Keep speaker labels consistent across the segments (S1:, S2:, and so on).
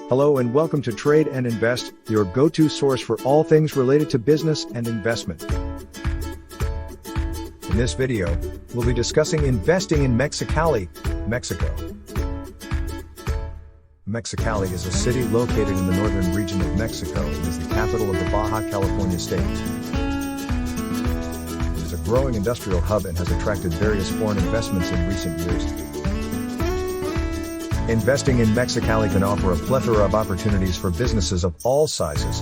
S1: Hello and welcome to Trade and Invest, your go-to source for all things related to business and investment. In this video, we'll be discussing investing in Mexicali, Mexico. Mexicali is a city located in the northern region of Mexico and is the capital of the Baja California state. It is a growing industrial hub and has attracted various foreign investments in recent years. Investing in Mexicali can offer a plethora of opportunities for businesses of all sizes.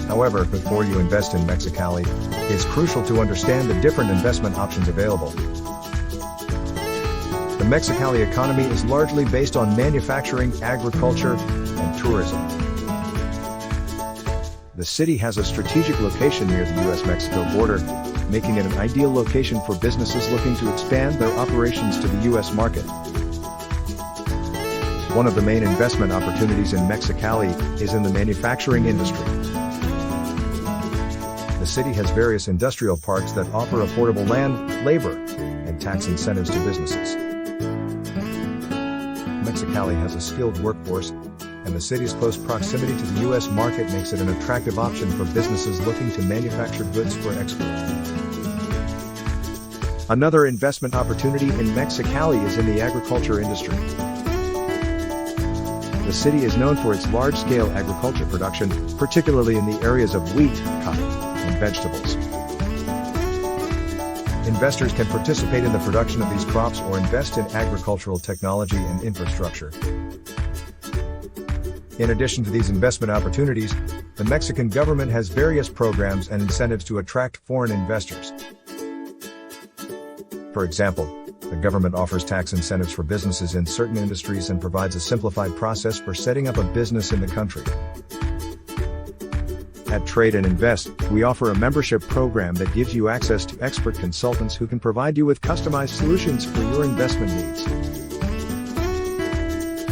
S1: However, before you invest in Mexicali, it's crucial to understand the different investment options available. The Mexicali economy is largely based on manufacturing, agriculture, and tourism. The city has a strategic location near the U.S.-Mexico border, making it an ideal location for businesses looking to expand their operations to the U.S. market. One of the main investment opportunities in Mexicali is in the manufacturing industry. The city has various industrial parks that offer affordable land, labor, and tax incentives to businesses. Mexicali has a skilled workforce, and the city's close proximity to the U.S. market makes it an attractive option for businesses looking to manufacture goods for export. Another investment opportunity in Mexicali is in the agriculture industry. The city is known for its large-scale agriculture production, particularly in the areas of wheat, cotton, and vegetables. Investors can participate in the production of these crops or invest in agricultural technology and infrastructure. In addition to these investment opportunities, the Mexican government has various programs and incentives to attract foreign investors. For example, the government offers tax incentives for businesses in certain industries and provides a simplified process for setting up a business in the country. At Trade and Invest, we offer a membership program that gives you access to expert consultants who can provide you with customized solutions for your investment needs.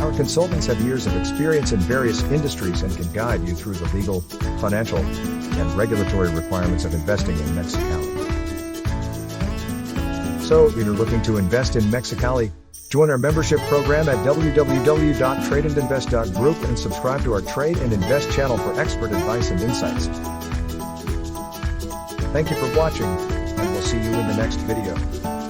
S1: Our consultants have years of experience in various industries and can guide you through the legal, financial, and regulatory requirements of investing in Mexicali. So, if you're looking to invest in Mexicali, join our membership program at www.tradeandinvest.group and subscribe to our Trade and Invest channel for expert advice and insights. Thank you for watching, and we'll see you in the next video.